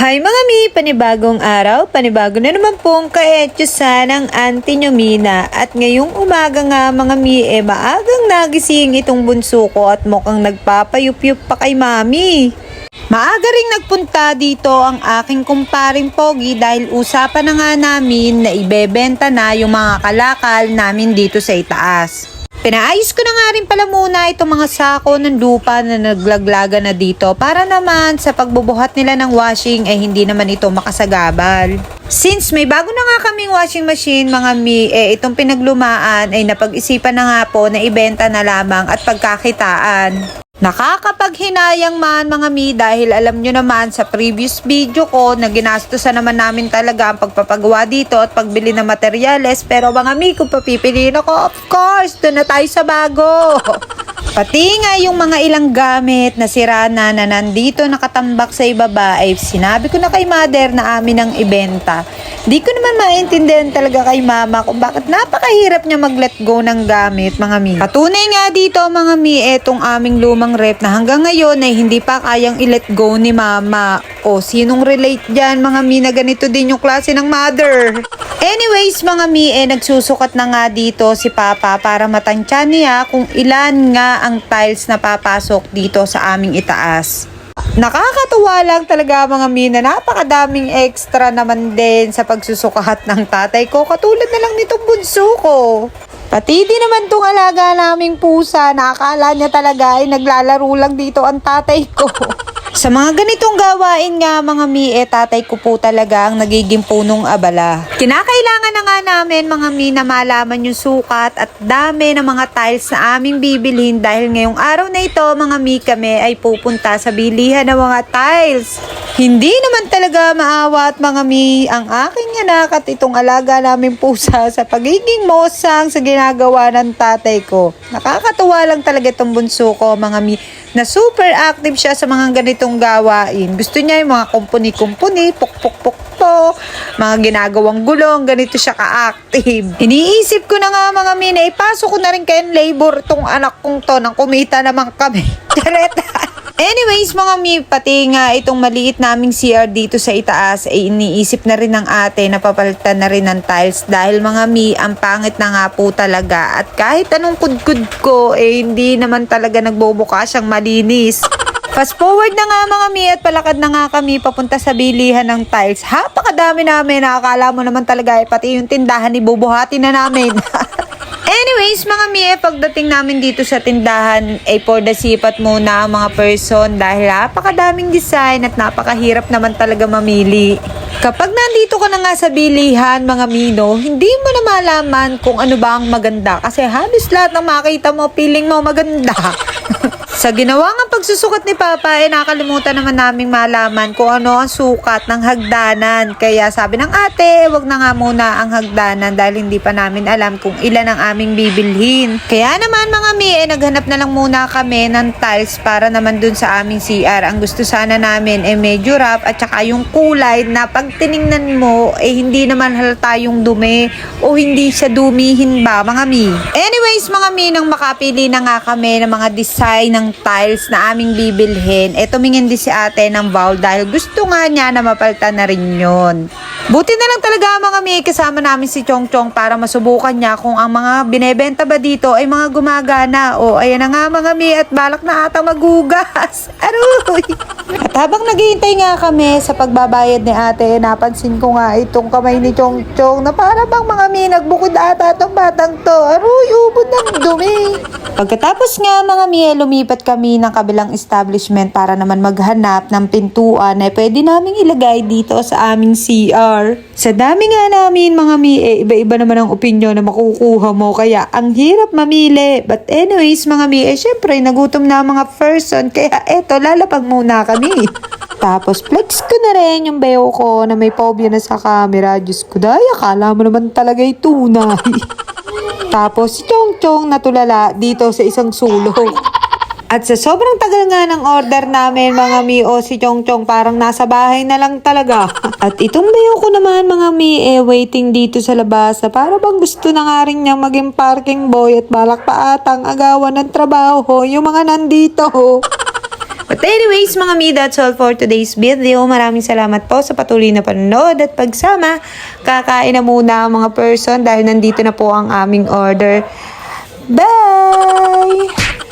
Hi mga mi! Panibagong araw, panibago na naman pong kaetyosa ng Auntie nyo Mina. At ngayong umaga nga mga mi, maagang nagising itong bunso ko at mukhang nagpapayup-yup pa kay mami. Maaga ring nagpunta dito ang aking kumparing Pogi dahil usapan na nga namin na ibebenta na yung mga kalakal namin dito sa itaas. Pinaayos ko na nga rin pala muna itong mga sako ng lupa na naglaglaga na dito para naman sa pagbubuhat nila ng washing ay hindi naman ito makasagabal. Since may bago na nga kaming washing machine mga mi, itong pinaglumaan ay napag-isipan na nga po na ibenta na lamang at pagkakitaan. Nakakapaghinayang man mga mi dahil alam nyo naman sa previous video ko na ginastusan naman namin talaga ang pagpapagawa dito at pagbili ng materyales, pero mga mi kung papipiliin ako, of course, doon na tayo sa bago. Pati nga yung mga ilang gamit na sira na nandito nakatambak sa ibaba ay sinabi ko na kay mother na amin ang ibenta. Di ko naman maintindihan talaga kay mama kung bakit napakahirap niya mag-let go ng gamit mga mi. Patunay nga dito mga mi, etong aming lumang rep na hanggang ngayon ay hindi pa kayang i-let go ni mama. O sinong relate dyan mga mi na ganito din yung klase ng mother? Anyways mga mi, nagsusukat na nga dito si papa para matansya niya kung ilan nga ang tiles na papasok dito sa aming itaas. Nakakatuwa lang talaga mga mi na napakadaming extra naman din sa pagsusukat ng tatay ko, katulad na lang nitong bunso ko. Pati din naman tong alaga naming pusa na akala niya talaga ay naglalaro lang dito ang tatay ko. Sa mga ganitong gawain nga mga mi, tatay ko po talaga ang nagiging punong abala. Kinakailangan na nga namin mga mi na malaman yung sukat at dami ng mga tiles na aming bibilhin dahil ngayong araw na ito mga mi kami ay pupunta sa bilihan ng mga tiles. Hindi naman talaga maawa at mga mi ang aking anak at itong alaga naming pusa sa pagiging mosang sa ginagawa ng tatay ko. Nakakatuwa lang talaga itong bunso ko mga mi na super active siya sa mga ganitong gawain. Gusto niya yung mga kumpuni-kumpuni, puk-puk-puk-puk, mga ginagawang gulong, ganito siya ka-active. Iniisip ko na nga mga mi na ipasok ko na rin kayo labor tong anak kong to nang kumita naman kami. Anyways mga mi, pati nga itong maliit naming CR dito sa itaas ay iniisip na rin ng ate na papalitan na rin ng tiles dahil mga mi, ang pangit na nga po talaga at kahit anong kudkud ko hindi naman talaga nagbubukas siyang malinis. Fast forward na nga mga mi at palakad na nga kami papunta sa bilihan ng tiles. Napakadami namin, nakakala mo naman talaga pati yung tindahan ibubuhatin na namin. Anyways, mga mi, pagdating namin dito sa tindahan, ay for the sipat muna ang mga person dahil napakadaming design at napakahirap naman talaga mamili. Kapag nandito ka na nga sa bilihan, mga mino, hindi mo na malaman kung ano ba ang maganda kasi halos lahat ng makita mo, feeling mo maganda. Sa ginawa ng pagsusukat ni Papa, nakalimutan naman naming malaman kung ano ang sukat ng hagdanan. Kaya sabi ng ate, wag na nga muna ang hagdanan dahil hindi pa namin alam kung ilan ang aming bibilhin. Kaya naman mga mi, naghanap na lang muna kami ng tiles para naman dun sa aming CR. Ang gusto sana namin medyo rough at saka yung kulay na pag tiningnan mo, hindi naman halata yung dumi o hindi siya dumihin ba mga mi. Anyways mga mi, nang makapili na nga kami ng mga design ng tiles na aming bibilhin, tumingin din si ate ng bowl dahil gusto nga niya na mapalitan na rin yun. Buti na lang talaga mga mi, kasama namin si Chong Chong para masubukan niya kung ang mga binebenta ba dito ay mga gumagana. O ayan na nga mga mi at balak na ata magugas. Aroy! At habang naghihintay nga kami sa pagbabayad ni ate, napansin ko nga itong kamay ni Chong Chong na para bang mga mi nagbukod ata itong batang to. Aroy, ubod ng dumi. Pagkatapos nga mga mi, lumipat kami ng kabilang establishment para naman maghanap ng pintuan na pwede naming ilagay dito sa aming CR. Sa dami nga namin mga mi, iba-iba naman ang opinion na makukuha mo kaya ang hirap mamili. But anyways mga mi, syempre nagutom na mga person kaya lalapag muna kami. Tapos flex ko na rin yung bayo ko na may phobia na sa camera. Diyos ko dahil akala mo naman talaga tunay. Tapos si Chong Chong natulala dito sa isang sulok. At sa sobrang tagal nga ng order namin mga mi, si Chong Chong parang nasa bahay na lang talaga. At itong bayo ko naman mga mi, waiting dito sa labas para bang gusto na nga rin niyang maging parking boy at balak pa atang agawan ng trabaho yung mga nandito. But anyways, mga mi, that's all for today's video. Maraming salamat po sa patuloy na panonood at pagsama. Kakain na muna ang mga person dahil nandito na po ang aming order. Bye!